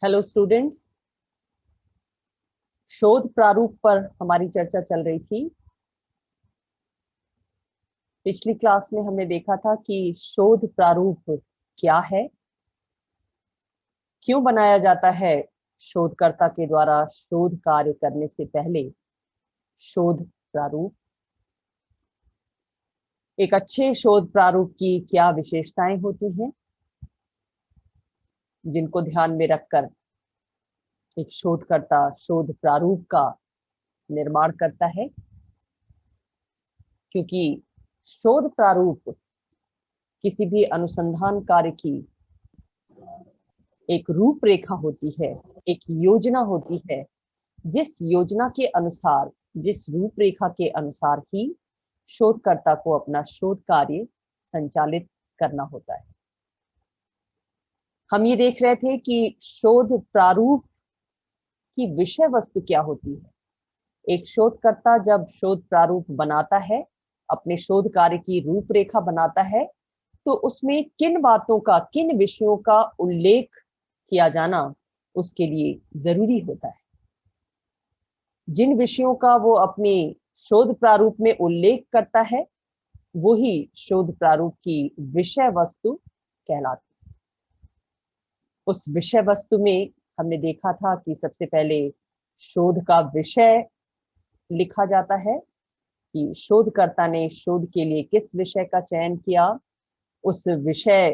Hello students, शोध प्रारूप पर हमारी चर्चा चल रही थी। पिछली क्लास में हमने देखा था कि शोध प्रारूप क्या है, क्यों बनाया जाता है शोधकर्ता के द्वारा शोध कार्य करने से पहले शोध प्रारूप, एक अच्छे शोध प्रारूप की क्या विशेषताएं होती हैं जिनको ध्यान में रखकर एक शोधकर्ता शोध प्रारूप का निर्माण करता है। क्योंकि शोध प्रारूप किसी भी अनुसंधान कार्य की एक रूपरेखा होती है, एक योजना होती है। जिस योजना के अनुसार, जिस रूपरेखा के अनुसार ही शोधकर्ता को अपना शोध कार्य संचालित करना होता है। हम ये देख रहे थे कि शोध प्रारूप की विषय वस्तु क्या होती है। एक शोधकर्ता जब शोध प्रारूप बनाता है, अपने शोध कार्य की रूपरेखा बनाता है, तो उसमें किन बातों का, किन विषयों का उल्लेख किया जाना उसके लिए जरूरी होता है। जिन विषयों का वो अपने शोध प्रारूप में उल्लेख करता है, वही शोध प्रारूप की विषय वस्तु कहलाती है। उस विषय वस्तु में हमने देखा था कि सबसे पहले शोध का विषय लिखा जाता है कि शोधकर्ता ने शोध के लिए किस विषय का चयन किया, उस विषय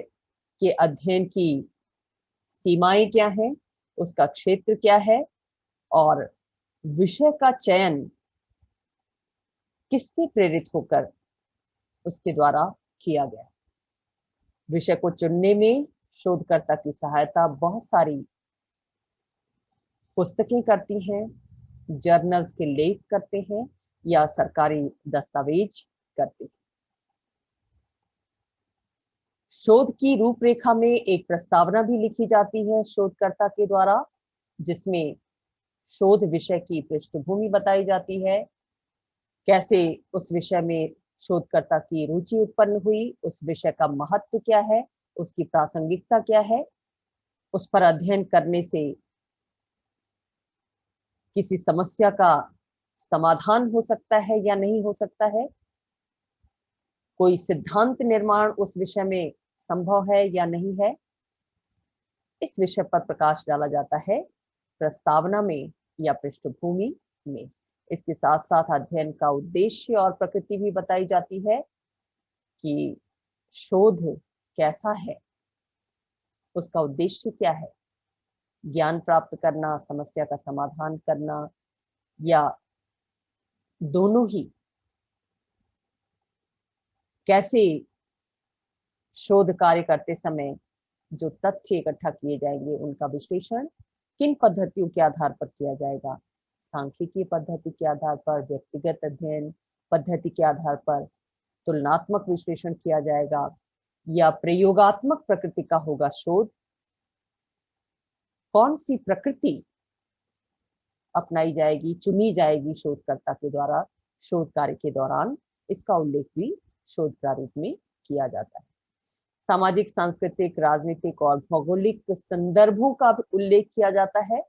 के अध्ययन की सीमाएं क्या हैं, उसका क्षेत्र क्या है, और विषय का चयन किससे प्रेरित होकर उसके द्वारा किया गया। विषय को चुनने में शोधकर्ता की सहायता बहुत सारी पुस्तकें करती हैं, जर्नल्स के लेख करते हैं या सरकारी दस्तावेज करते हैं। शोध की रूपरेखा में एक प्रस्तावना भी लिखी जाती है शोधकर्ता के द्वारा, जिसमें शोध विषय की पृष्ठभूमि बताई जाती है, कैसे उस विषय में शोधकर्ता की रुचि उत्पन्न हुई, उस विषय का महत्व क्या है, उसकी प्रासंगिकता क्या है, उस पर अध्ययन करने से किसी समस्या का समाधान हो सकता है या नहीं हो सकता है, कोई सिद्धांत निर्माण उस विषय में संभव है या नहीं है। इस विषय पर प्रकाश डाला जाता है प्रस्तावना में या पृष्ठभूमि में। इसके साथ साथ अध्ययन का उद्देश्य और प्रकृति भी बताई जाती है कि शोध कैसा है, उसका उद्देश्य क्या है, ज्ञान प्राप्त करना, समस्या का समाधान करना, या दोनों ही। कैसे शोध कार्य करते समय जो तथ्य इकट्ठा किए जाएंगे उनका विश्लेषण किन पद्धतियों के आधार पर किया जाएगा, सांख्यिकीय पद्धति के आधार पर, व्यक्तिगत अध्ययन पद्धति के आधार पर, तुलनात्मक विश्लेषण किया जाएगा, या प्रयोगात्मक प्रकृति का होगा शोध। कौन सी प्रकृति अपनाई जाएगी, चुनी जाएगी शोधकर्ता के द्वारा शोध कार्य के दौरान, इसका उल्लेख भी शोध प्रारूप में किया जाता है। सामाजिक, सांस्कृतिक, राजनीतिक और भौगोलिक संदर्भों का उल्लेख किया जाता है,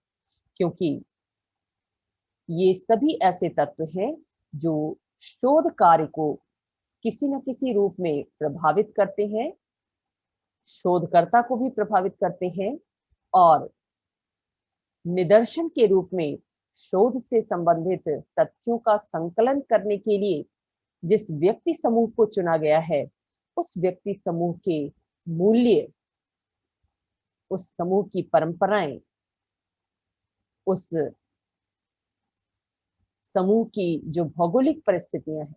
क्योंकि ये सभी ऐसे तत्व हैं जो शोध कार्य को किसी न किसी रूप में प्रभावित करते हैं, शोधकर्ता को भी प्रभावित करते हैं, और निदर्शन के रूप में शोध से संबंधित तथ्यों का संकलन करने के लिए जिस व्यक्ति समूह को चुना गया है, उस व्यक्ति समूह के मूल्य, उस समूह की परंपराएं, उस समूह की जो भौगोलिक परिस्थितियां हैं,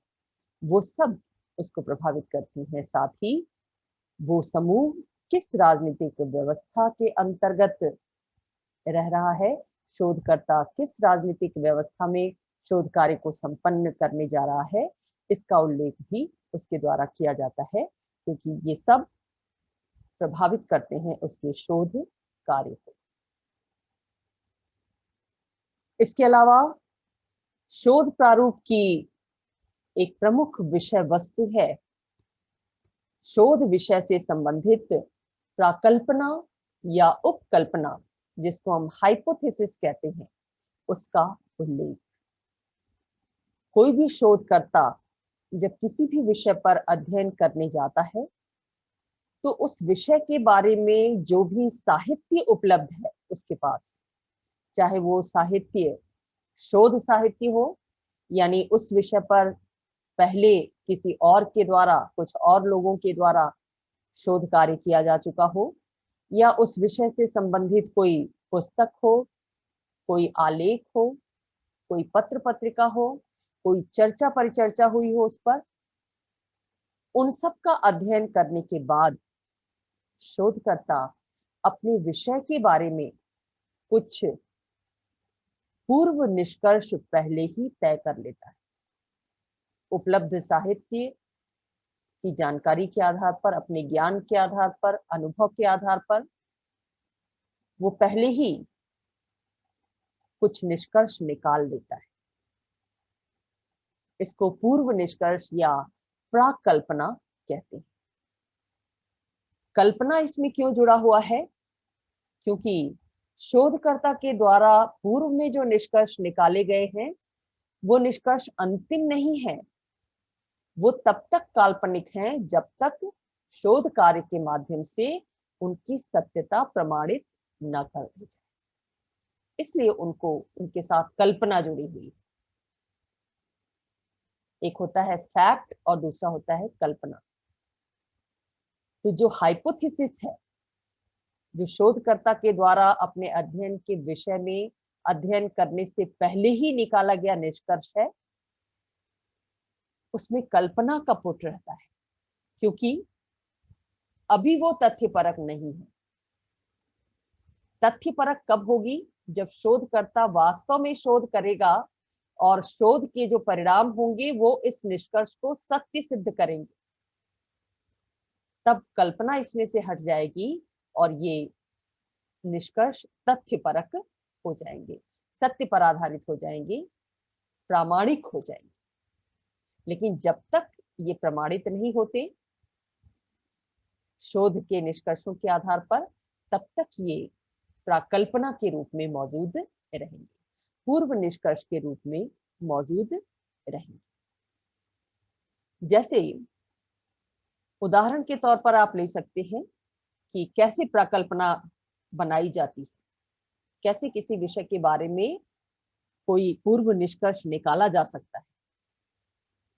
वो सब उसको प्रभावित करती हैं। साथ ही वो समूह किस राजनीतिक व्यवस्था के अंतर्गत रह रहा है, शोधकर्ता किस राजनीतिक व्यवस्था में शोध कार्य को संपन्न करने जा रहा है, इसका उल्लेख भी उसके द्वारा किया जाता है, क्योंकि ये सब प्रभावित करते हैं उसके शोध कार्य को। इसके अलावा शोध प्रारूप की एक प्रमुख विषय वस्तु है शोध विषय से संबंधित प्राकल्पना या उपकल्पना जिसको हम हाइपोथेसिस कहते हैं, उसका उल्लेख। कोई भी शोधकर्ता जब किसी भी विषय पर अध्ययन करने जाता है तो उस विषय के बारे में जो भी साहित्य उपलब्ध है उसके पास, चाहे वो साहित्य शोध साहित्य हो, यानी उस विषय पर पहले किसी और के द्वारा, कुछ और लोगों के द्वारा शोध कार्य किया जा चुका हो, या उस विषय से संबंधित कोई पुस्तक हो, कोई आलेख हो, कोई पत्र पत्रिका हो, कोई चर्चा परिचर्चा हुई हो उस पर, उन सब का अध्ययन करने के बाद शोधकर्ता अपने विषय के बारे में कुछ पूर्व निष्कर्ष पहले ही तय कर लेता है। उपलब्ध साहित्य की जानकारी के आधार पर, अपने ज्ञान के आधार पर, अनुभव के आधार पर वो पहले ही कुछ निष्कर्ष निकाल देता है। इसको पूर्व निष्कर्ष या प्राक कल्पना कहते हैं। कल्पना इसमें क्यों जुड़ा हुआ है? क्योंकि शोधकर्ता के द्वारा पूर्व में जो निष्कर्ष निकाले गए हैं वो निष्कर्ष अंतिम नहीं है, वो तब तक काल्पनिक हैं जब तक शोध कार्य के माध्यम से उनकी सत्यता प्रमाणित न कर दी जाए, इसलिए उनको उनके साथ कल्पना जुड़ी हुई। एक होता है फैक्ट और दूसरा होता है कल्पना। तो जो हाइपोथेसिस है, जो शोधकर्ता के द्वारा अपने अध्ययन के विषय में अध्ययन करने से पहले ही निकाला गया निष्कर्ष है, उसमें कल्पना का पुट रहता है, क्योंकि अभी वो तथ्यपरक नहीं है। तथ्यपरक कब होगी? जब शोधकर्ता वास्तव में शोध करेगा और शोध के जो परिणाम होंगे वो इस निष्कर्ष को सत्य सिद्ध करेंगे, तब कल्पना इसमें से हट जाएगी और ये निष्कर्ष तथ्यपरक हो जाएंगे, सत्य पर आधारित हो जाएंगे, प्रामाणिक हो जाएंगे। लेकिन जब तक ये प्रमाणित नहीं होते शोध के निष्कर्षों के आधार पर, तब तक ये प्राकल्पना के रूप में मौजूद रहेंगे, पूर्व निष्कर्ष के रूप में मौजूद रहेंगे। जैसे उदाहरण के तौर पर आप ले सकते हैं कि कैसे प्राकल्पना बनाई जाती है, कैसे किसी विषय के बारे में कोई पूर्व निष्कर्ष निकाला जा सकता है।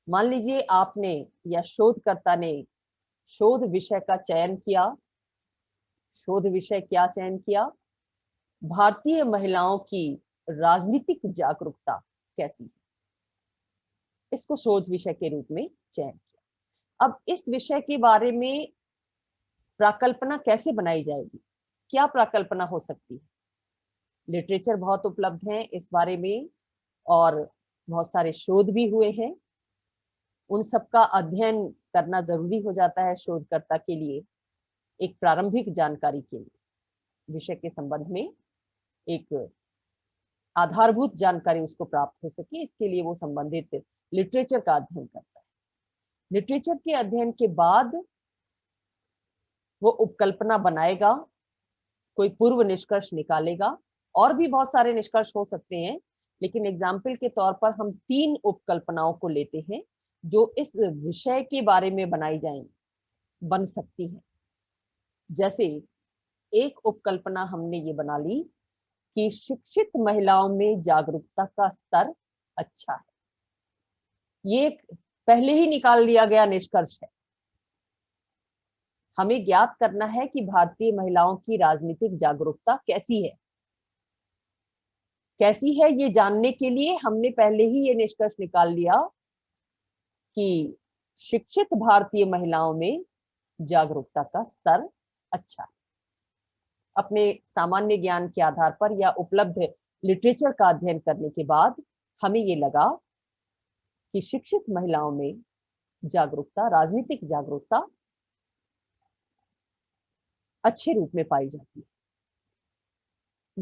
मान लीजिए आपने या शोधकर्ता ने शोध विषय का चयन किया। शोध विषय क्या चयन किया? भारतीय महिलाओं की राजनीतिक जागरूकता कैसी है, इसको शोध विषय के रूप में चयन किया। अब इस विषय के बारे में प्राकल्पना कैसे बनाई जाएगी? क्या प्राकल्पना हो सकती है? लिटरेचर बहुत उपलब्ध है इस बारे में और बहुत सारे शोध भी हुए हैं। उन सबका अध्ययन करना जरूरी हो जाता है शोधकर्ता के लिए, एक प्रारंभिक जानकारी के लिए, विषय के संबंध में एक आधारभूत जानकारी उसको प्राप्त हो सके, इसके लिए वो संबंधित लिटरेचर का अध्ययन करता है। लिटरेचर के अध्ययन के बाद वो उपकल्पना बनाएगा, कोई पूर्व निष्कर्ष निकालेगा, और भी बहुत सारे निष्कर्ष हो सकते हैं, लेकिन एग्जाम्पल के तौर पर हम 3 उपकल्पनाओं को लेते हैं जो इस विषय के बारे में बनाई जाएंगी, बन सकती हैं। जैसे एक उपकल्पना हमने ये बना ली कि शिक्षित महिलाओं में जागरूकता का स्तर अच्छा है। ये एक पहले ही निकाल लिया गया निष्कर्ष है। हमें ज्ञात करना है कि भारतीय महिलाओं की राजनीतिक जागरूकता कैसी है। कैसी है ये जानने के लिए हमने पहले ही ये निष्कर्ष निकाल लिया कि शिक्षित भारतीय महिलाओं में जागरूकता का स्तर अच्छा है। अपने सामान्य ज्ञान के आधार पर या उपलब्ध लिटरेचर का अध्ययन करने के बाद हमें ये लगा कि शिक्षित महिलाओं में जागरूकता, राजनीतिक जागरूकता अच्छे रूप में पाई जाती है।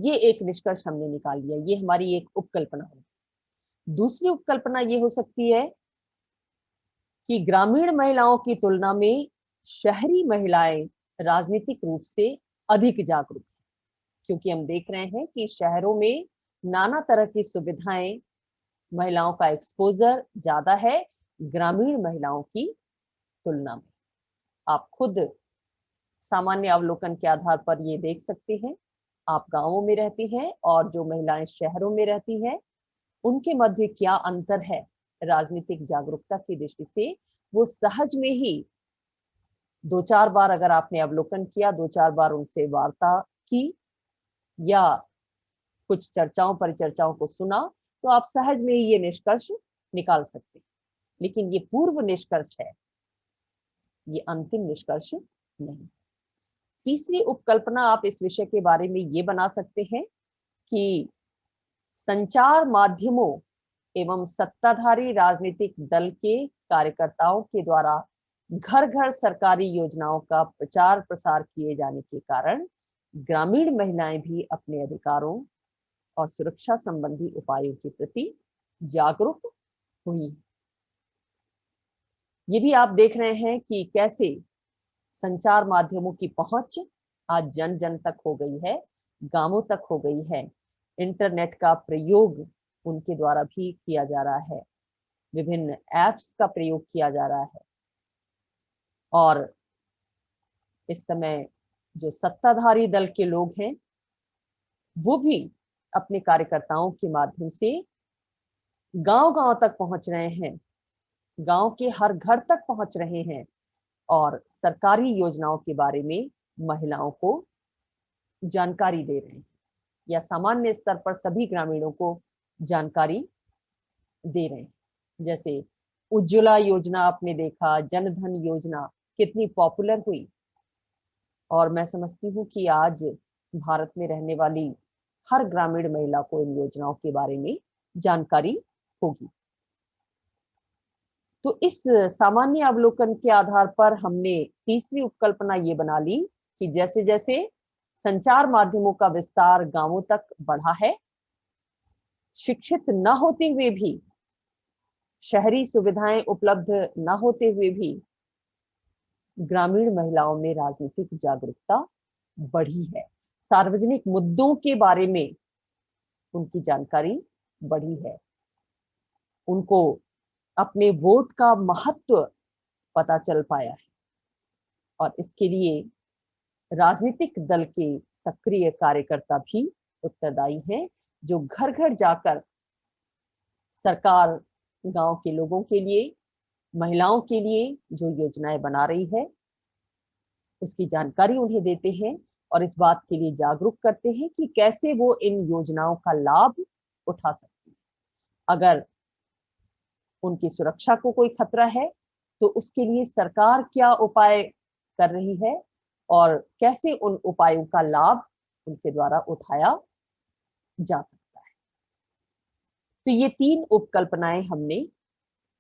ये एक निष्कर्ष हमने निकाल लिया, ये हमारी एक उपकल्पना होगी। दूसरी उपकल्पना ये हो सकती है कि ग्रामीण महिलाओं की तुलना में शहरी महिलाएं राजनीतिक रूप से अधिक जागरूक हैं। क्योंकि हम देख रहे हैं कि शहरों में नाना तरह की सुविधाएं, महिलाओं का एक्सपोजर ज्यादा है ग्रामीण महिलाओं की तुलना में। आप खुद सामान्य अवलोकन के आधार पर ये देख सकते हैं। आप गांवों में रहती हैं और जो महिलाएं शहरों में रहती हैं, उनके मध्य क्या अंतर है राजनीतिक जागरूकता की दृष्टि से, वो सहज में ही 2-4 बार अगर आपने अवलोकन किया, 2-4 बार उनसे वार्ता की या कुछ चर्चाओं परिचर्चाओं को सुना, तो आप सहज में ही ये निष्कर्ष निकाल सकते हैं। लेकिन ये पूर्व निष्कर्ष है, ये अंतिम निष्कर्ष नहीं। तीसरी उपकल्पना आप इस विषय के बारे में ये बना सकते हैं कि संचार माध्यमों एवं सत्ताधारी राजनीतिक दल के कार्यकर्ताओं के द्वारा घर घर सरकारी योजनाओं का प्रचार प्रसार किए जाने के कारण ग्रामीण महिलाएं भी अपने अधिकारों और सुरक्षा संबंधी उपायों के प्रति जागरूक हुई। ये भी आप देख रहे हैं कि कैसे संचार माध्यमों की पहुंच आज जन जन तक हो गई है, गांवों तक हो गई है। इंटरनेट का प्रयोग उनके द्वारा भी किया जा रहा है, विभिन्न ऐप्स का प्रयोग किया जा रहा है। और इस समय जो सत्ताधारी दल के लोग हैं, वो भी अपने कार्यकर्ताओं के माध्यम से गांव गांव तक पहुंच रहे हैं, गांव के हर घर तक पहुंच रहे हैं और सरकारी योजनाओं के बारे में महिलाओं को जानकारी दे रहे हैं, या सामान्य स्तर पर सभी ग्रामीणों को जानकारी दे रहे हैं। जैसे उज्ज्वला योजना आपने देखा, जनधन योजना कितनी पॉपुलर हुई, और मैं समझती हूँ कि आज भारत में रहने वाली हर ग्रामीण महिला को इन योजनाओं के बारे में जानकारी होगी। तो इस सामान्य अवलोकन के आधार पर हमने तीसरी उपकल्पना ये बना ली कि जैसे जैसे संचार माध्यमों का विस्तार गांवों तक बढ़ा है, शिक्षित न होते हुए भी, शहरी सुविधाएं उपलब्ध न होते हुए भी ग्रामीण महिलाओं में राजनीतिक जागरूकता बढ़ी है, सार्वजनिक मुद्दों के बारे में उनकी जानकारी बढ़ी है, उनको अपने वोट का महत्व पता चल पाया है। और इसके लिए राजनीतिक दल के सक्रिय कार्यकर्ता भी उत्तरदायी हैं, जो घर घर जाकर सरकार गांव के लोगों के लिए, महिलाओं के लिए जो योजनाएं बना रही है उसकी जानकारी उन्हें देते हैं और इस बात के लिए जागरूक करते हैं कि कैसे वो इन योजनाओं का लाभ उठा सकती है। अगर उनकी सुरक्षा को कोई खतरा है तो उसके लिए सरकार क्या उपाय कर रही है और कैसे उन उपायों का लाभ उनके द्वारा उठाया जा सकता है। तो ये 3 उपकल्पनाएं हमने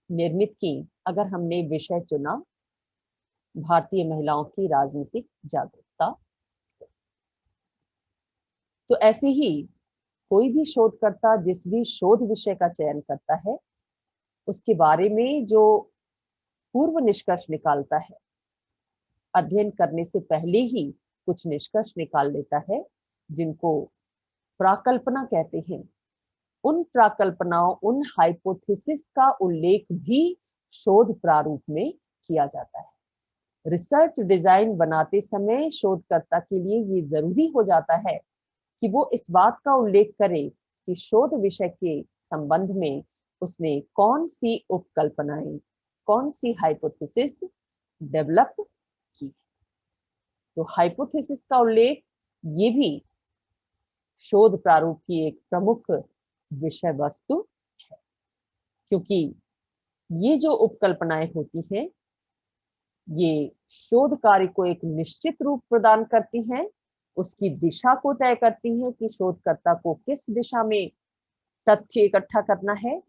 निर्मित की अगर हमने विषय चुना भारतीय महिलाओं की राजनीतिक जागरूकता। तो ऐसे ही कोई भी शोधकर्ता जिस भी शोध विषय का चयन करता है उसके बारे में जो पूर्व निष्कर्ष निकालता है, अध्ययन करने से पहले ही कुछ निष्कर्ष निकाल लेता है जिनको प्राकल्पना कहते हैं। उन प्राकल्पनाओं, उन हाइपोथेसिस का उल्लेख भी शोध प्रारूप में किया जाता है। रिसर्च डिजाइन बनाते समय शोधकर्ता के लिए ये जरूरी हो जाता है कि वो इस बात का उल्लेख करे कि शोध विषय के संबंध में उसने कौन सी उपकल्पनाएं, कौन सी हाइपोथेसिस डेवलप की। तो हाइपोथेसिस का उल्लेख ये भी शोध प्रारूप की एक प्रमुख विषय वस्तु है, क्योंकि ये जो उपकल्पनाएं होती हैं ये शोध कार्य को एक निश्चित रूप प्रदान करती हैं, उसकी दिशा को तय करती हैं कि शोधकर्ता को किस दिशा में तथ्य इकट्ठा करना है,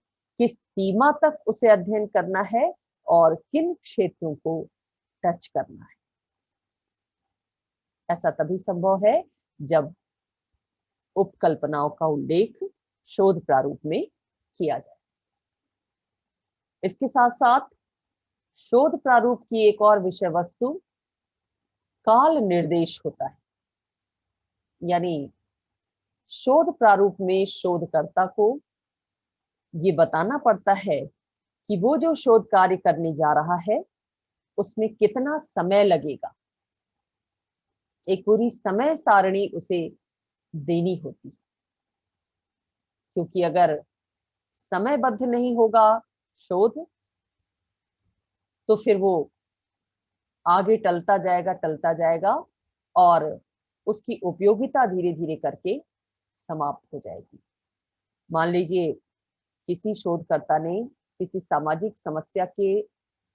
किस सीमा तक उसे अध्ययन करना है और किन क्षेत्रों को टच करना है। ऐसा तभी संभव है जब उपकल्पनाओं का उल्लेख शोध प्रारूप में किया जाए। इसके साथ साथ शोध प्रारूप की एक और विषय वस्तु काल निर्देश होता है, यानी शोध प्रारूप में शोधकर्ता को ये बताना पड़ता है कि वो जो शोध कार्य करने जा रहा है उसमें कितना समय लगेगा। एक पूरी समय सारणी उसे देनी होती है, क्योंकि अगर समयबद्ध नहीं होगा शोध तो फिर वो आगे टलता जाएगा और उसकी उपयोगिता धीरे धीरे करके समाप्त हो जाएगी। मान लीजिए किसी शोधकर्ता ने किसी सामाजिक समस्या के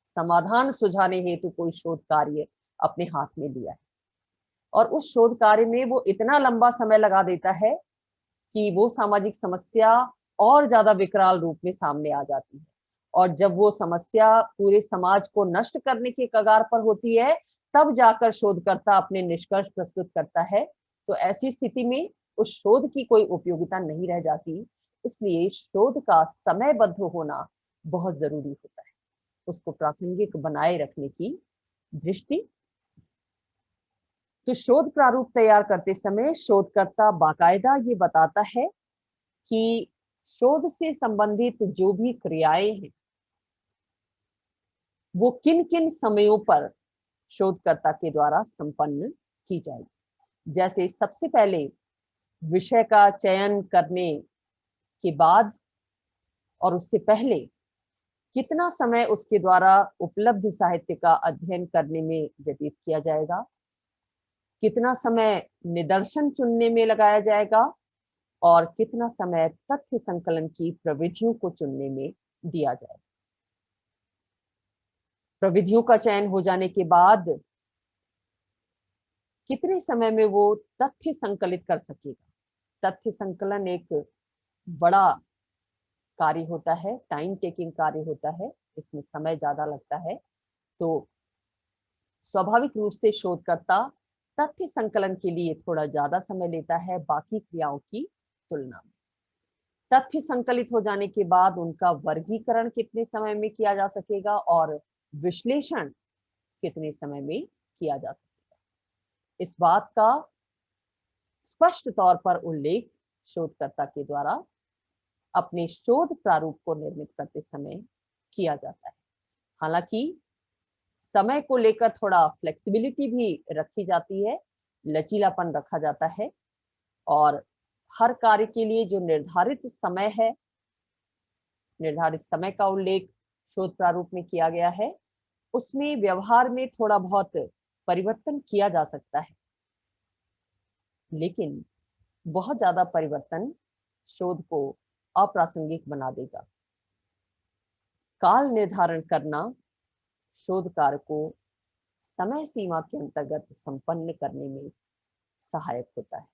समाधान सुझाने हेतु कोई शोध कार्य अपने हाथ में लिया है और उस शोध कार्य में वो इतना लंबा समय लगा देता है कि वो सामाजिक समस्या और ज्यादा विकराल रूप में सामने आ जाती है, और जब वो समस्या पूरे समाज को नष्ट करने के कगार पर होती है तब जाकर शोधकर्ता अपने निष्कर्ष प्रस्तुत करता है। तो ऐसी स्थिति में उस शोध की कोई उपयोगिता नहीं रह जाती। इसलिए शोध का समयबद्ध होना बहुत जरूरी होता है, उसको प्रासंगिक बनाए रखने की दृष्टि। तो शोध प्रारूप तैयार करते समय शोधकर्ता बाकायदा ये बताता है कि शोध से संबंधित जो भी क्रियाएं हैं वो किन किन समयों पर शोधकर्ता के द्वारा संपन्न की जाएगी। जैसे सबसे पहले विषय का चयन करने के बाद और उससे पहले कितना समय उसके द्वारा उपलब्ध साहित्य का अध्ययन करने में व्यतीत किया जाएगा, कितना समय निदर्शन चुनने में लगाया जाएगा और कितना समय तथ्य संकलन की प्रविधियों को चुनने में दिया जाएगा। प्रविधियों का चयन हो जाने के बाद कितने समय में वो तथ्य संकलित कर सकेगा। तथ्य संकलन एक बड़ा कार्य होता है, टाइम टेकिंग कार्य होता है, इसमें समय ज्यादा लगता है। तो स्वाभाविक रूप से शोधकर्ता तथ्य संकलन के लिए थोड़ा ज्यादा समय लेता है बाकी क्रियाओं की तुलना में। तथ्य संकलित हो जाने के बाद उनका वर्गीकरण कितने समय में किया जा सकेगा और विश्लेषण कितने समय में किया जा सकेगा, इस बात का स्पष्ट तौर पर उल्लेख शोधकर्ता के द्वारा अपने शोध प्रारूप को निर्मित करते समय किया जाता है। हालांकि समय को लेकर थोड़ा फ्लेक्सिबिलिटी भी रखी जाती है, लचीलापन रखा जाता है और हर कार्य के लिए जो निर्धारित समय है, निर्धारित समय का उल्लेख शोध प्रारूप में किया गया है, उसमें व्यवहार में थोड़ा बहुत परिवर्तन किया जा सकता है, लेकिन बहुत ज्यादा परिवर्तन शोध को अप्रासंगिक बना देगा। काल निर्धारण करना शोध कार्य को समय सीमा के अंतर्गत संपन्न करने में सहायक होता है।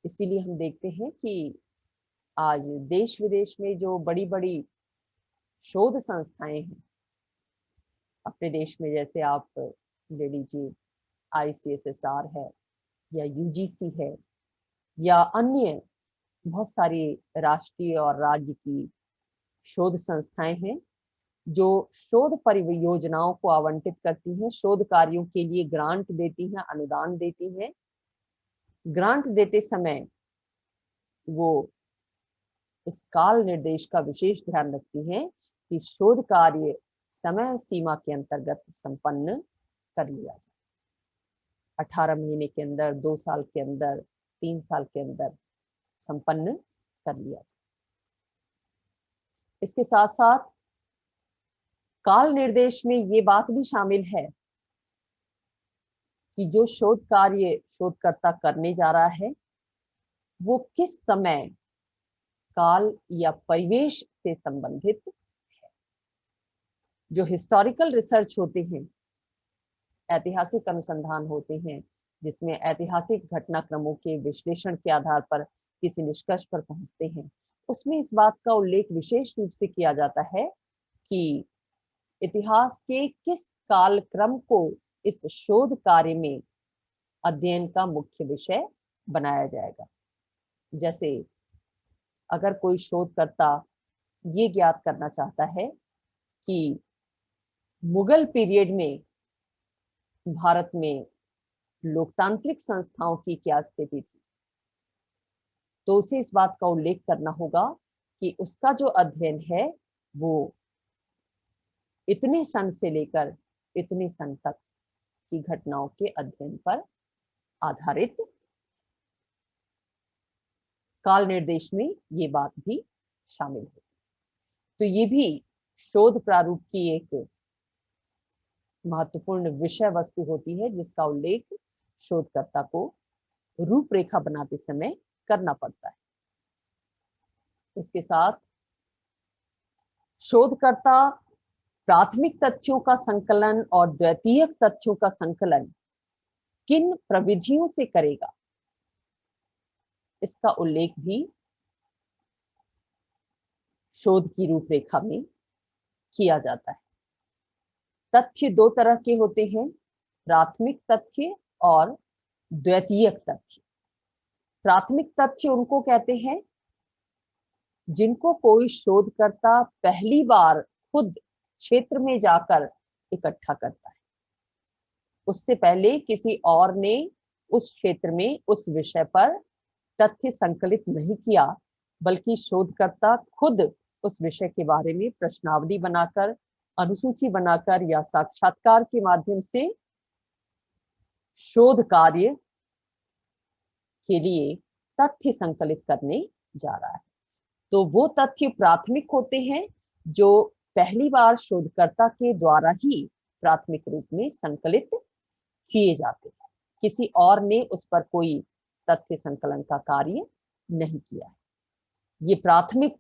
इसीलिए हम देखते हैं कि आज देश विदेश में जो बड़ी बड़ी शोध संस्थाएं हैं, अपने देश में जैसे आप ले लीजिए ICSSR है या UGC है या अन्य बहुत सारी राष्ट्रीय और राज्य की शोध संस्थाएं हैं जो शोध परियोजनाओं को आवंटित करती हैं, शोध कार्यों के लिए ग्रांट देती हैं, अनुदान देती हैं। ग्रांट देते समय वो इस काल निर्देश का विशेष ध्यान रखती हैं कि शोध कार्य समय सीमा के अंतर्गत संपन्न कर लिया जाए। 18 महीने के अंदर, 2 साल के अंदर, 3 साल के अंदर संपन्न कर लिया जाए। इसके साथ साथ काल निर्देश में ये बात भी शामिल है कि जो शोध कार्य शोधकर्ता करने जा रहा है वो किस समय, काल या परिवेश से संबंधित है। जो हिस्टोरिकल रिसर्च होते हैं, ऐतिहासिक अनुसंधान होते हैं, जिसमें ऐतिहासिक घटनाक्रमों के विश्लेषण के आधार पर किसी निष्कर्ष पर पहुंचते हैं, उसमें इस बात का उल्लेख विशेष रूप से किया जाता है कि इतिहास के किस कालक्रम को इस शोध कार्य में अध्ययन का मुख्य विषय बनाया जाएगा। जैसे अगर कोई शोधकर्ता ये ज्ञात करना चाहता है कि मुगल पीरियड में भारत में लोकतांत्रिक संस्थाओं की क्या स्थिति थी, तो उसे इस बात का उल्लेख करना होगा कि उसका जो अध्ययन है वो इतने सन से लेकर इतने सन तक की घटनाओं के अध्ययन पर आधारित। काल निर्देश में ये बात भी शामिल है। तो ये भी शोध प्रारूप की एक महत्वपूर्ण विषय वस्तु होती है जिसका उल्लेख शोधकर्ता को रूपरेखा बनाते समय करना पड़ता है। इसके साथ शोधकर्ता प्राथमिक तथ्यों का संकलन और द्वितीयक तथ्यों का संकलन किन प्रविधियों से करेगा, इसका उल्लेख भी शोध की रूपरेखा में किया जाता है। तथ्य दो तरह के होते हैं, प्राथमिक तथ्य और द्वितीयक तथ्य। प्राथमिक तथ्य उनको कहते हैं जिनको कोई शोधकर्ता पहली बार खुद क्षेत्र में जाकर इकट्ठा करता है। उससे पहले किसी और ने उस क्षेत्र में उस विषय पर तथ्य संकलित नहीं किया, बल्कि शोधकर्ता खुद उस विषय के बारे में प्रश्नावली बनाकर, अनुसूची बनाकर या साक्षात्कार के माध्यम से शोध कार्य के लिए तथ्य संकलित करने जा रहा है। तो वो तथ्य प्राथमिक होते हैं जो पहली बार शोधकर्ता के द्वारा ही प्राथमिक रूप में संकलित किए जाते हैं, किसी और ने उस पर कोई तथ्य संकलन का कार्य नहीं किया है। ये प्राथमिक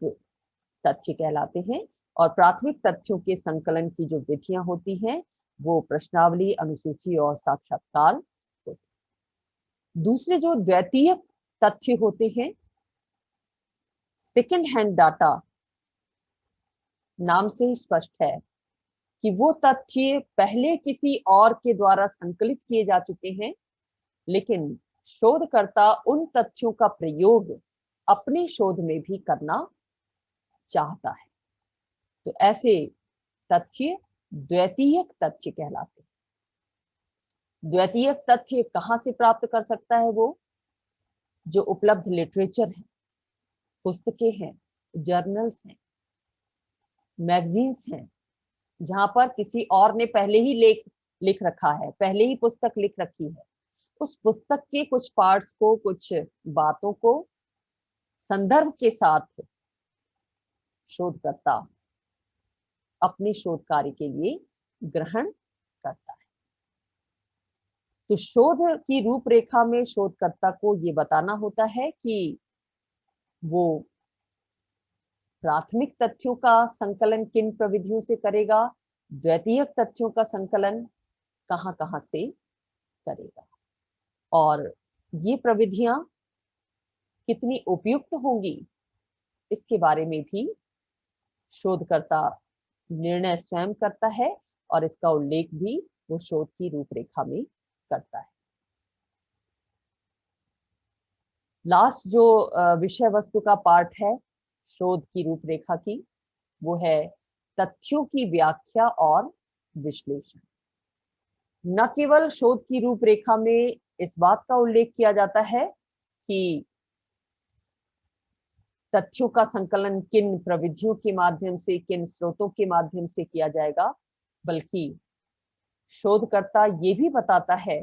तथ्य कहलाते हैं। और प्राथमिक तथ्यों के संकलन की जो विधियां होती हैं वो प्रश्नावली, अनुसूची और साक्षात्कार होते हैं। दूसरे जो द्वितीयक तथ्य होते हैं, सेकेंड हैंड डाटा, नाम से ही स्पष्ट है कि वो तथ्य पहले किसी और के द्वारा संकलित किए जा चुके हैं, लेकिन शोधकर्ता उन तथ्यों का प्रयोग अपने शोध में भी करना चाहता है। तो ऐसे तथ्य द्वितीयक तथ्य कहलाते हैं। द्वितीयक तथ्य कहां से प्राप्त कर सकता है? वो जो उपलब्ध लिटरेचर है, पुस्तकें हैं, जर्नल्स हैं, मैगजीन्स हैं, जहां पर किसी और ने पहले ही लेख लिख रखा है, पहले ही पुस्तक लिख रखी है, उस पुस्तक के कुछ पार्ट्स को, कुछ बातों को संदर्भ के साथ शोधकर्ता अपने शोध कार्य के लिए ग्रहण करता है। तो शोध की रूपरेखा में शोधकर्ता को ये बताना होता है कि वो प्राथमिक तथ्यों का संकलन किन प्रविधियों से करेगा, द्वितीयक तथ्यों का संकलन कहां कहां से करेगा, और ये प्रविधियां कितनी उपयुक्त होंगी इसके बारे में भी शोधकर्ता निर्णय स्वयं करता है और इसका उल्लेख भी वो शोध की रूपरेखा में करता है। लास्ट जो विषय वस्तु का पार्ट है शोध की रूपरेखा की, वो है तथ्यों की व्याख्या और विश्लेषण। न केवल शोध की रूपरेखा में इस बात का उल्लेख किया जाता है कि तथ्यों का संकलन किन प्रविधियों के माध्यम से, किन स्रोतों के माध्यम से किया जाएगा, बल्कि शोधकर्ता ये भी बताता है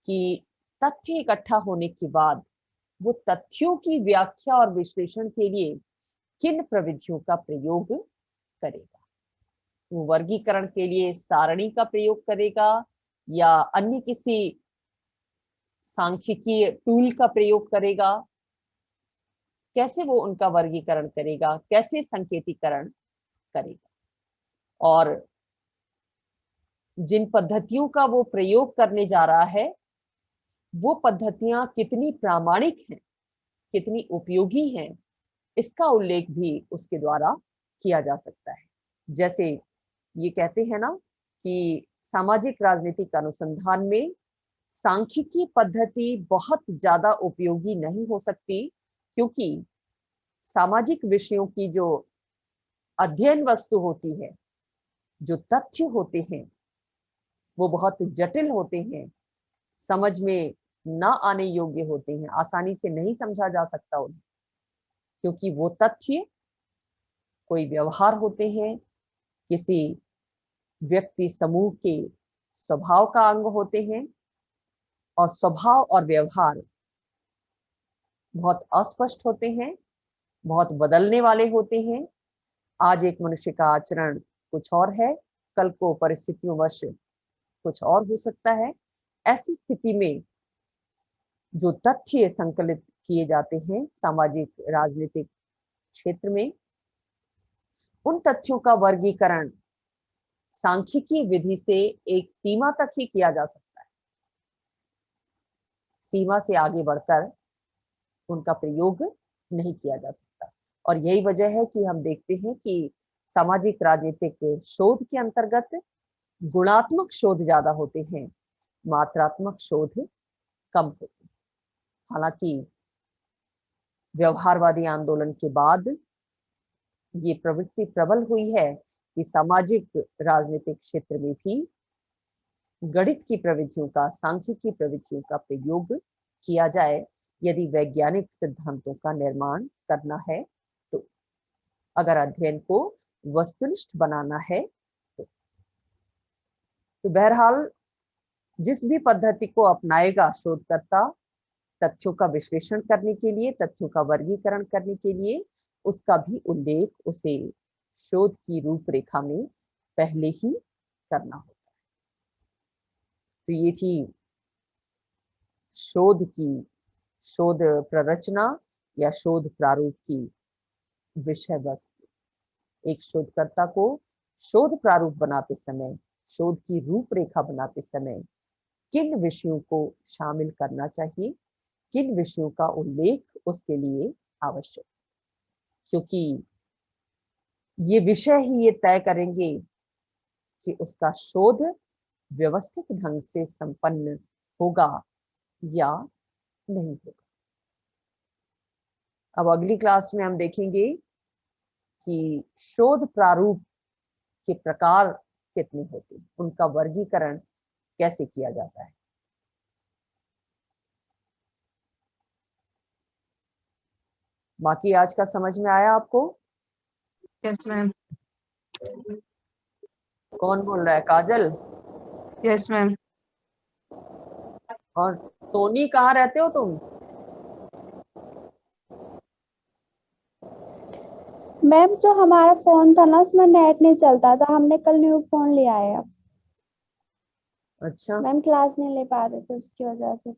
कि तथ्य इकट्ठा होने के बाद वो तथ्यों की व्याख्या और विश्लेषण के लिए किन प्रविधियों का प्रयोग करेगा। वो वर्गीकरण के लिए सारणी का प्रयोग करेगा या अन्य किसी सांख्यिकीय टूल का प्रयोग करेगा। कैसे वो उनका वर्गीकरण करेगा, कैसे संकेतीकरण करेगा, और जिन पद्धतियों का वो प्रयोग करने जा रहा है वो पद्धतियां कितनी प्रामाणिक हैं, कितनी उपयोगी हैं, इसका उल्लेख भी उसके द्वारा किया जा सकता है। जैसे ये कहते हैं ना कि सामाजिक राजनीतिक अनुसंधान में सांख्यिकी पद्धति बहुत ज्यादा उपयोगी नहीं हो सकती, क्योंकि सामाजिक विषयों की जो अध्ययन वस्तु होती है, जो तथ्य होते हैं, वो बहुत जटिल होते हैं, समझ में ना आने योग्य होते हैं, आसानी से नहीं समझा जा सकता उन्हें, क्योंकि वो तथ्य कोई व्यवहार होते हैं, किसी व्यक्ति समूह के स्वभाव का अंग होते हैं, और स्वभाव और व्यवहार बहुत अस्पष्ट होते हैं, बहुत बदलने वाले होते हैं। आज एक मनुष्य का आचरण कुछ और है, कल को परिस्थितियों वश कुछ और हो सकता है। ऐसी स्थिति में जो तथ्य संकलित किए जाते हैं सामाजिक राजनीतिक क्षेत्र में, उन तथ्यों का वर्गीकरण सांख्यिकी विधि से एक सीमा तक ही किया जा सकता है। सीमा से आगे बढ़कर उनका प्रयोग नहीं किया जा सकता। और यही वजह है कि हम देखते हैं कि सामाजिक राजनीतिक शोध के अंतर्गत गुणात्मक शोध ज्यादा होते हैं, मात्रात्मक शोध कम होते हैं। हालांकि व्यवहारवादी आंदोलन के बाद ये प्रवृत्ति प्रबल हुई है कि सामाजिक राजनीतिक क्षेत्र में भी गणित की प्रविधियों का, सांख्यिकी प्रविधियों का प्रयोग किया जाए यदि वैज्ञानिक सिद्धांतों का निर्माण करना है तो, अगर अध्ययन को वस्तुनिष्ठ बनाना है तो बहरहाल जिस भी पद्धति को अपनाएगा शोधकर्ता तथ्यों का विश्लेषण करने के लिए, तथ्यों का वर्गीकरण करने के लिए, उसका भी उल्लेख उसे शोध की रूपरेखा में पहले ही करना होता है। तो ये थी शोध प्ररचना या शोध प्रारूप की विषय वस्तु। एक शोधकर्ता को शोध प्रारूप बनाते समय, शोध की रूपरेखा बनाते समय किन विषयों को शामिल करना चाहिए, किन विषयों का उल्लेख उसके लिए आवश्यक, क्योंकि ये विषय ही ये तय करेंगे कि उसका शोध व्यवस्थित ढंग से संपन्न होगा या नहीं होगा। अब अगली क्लास में हम देखेंगे कि शोध प्रारूप के प्रकार कितने होते हैं, उनका वर्गीकरण कैसे किया जाता है। बाकी आज का समझ में आया आपको? Yes ma'am. कौन बोल रहा है? काजल? Yes ma'am. और सोनी, कहाँ रहते हो तुम? मैम जो हमारा फोन था ना उसमें नेट नहीं चलता था, हमने कल न्यू फोन लिया है। अच्छा मैम क्लास नहीं ले पा रहे थे उसकी वजह से।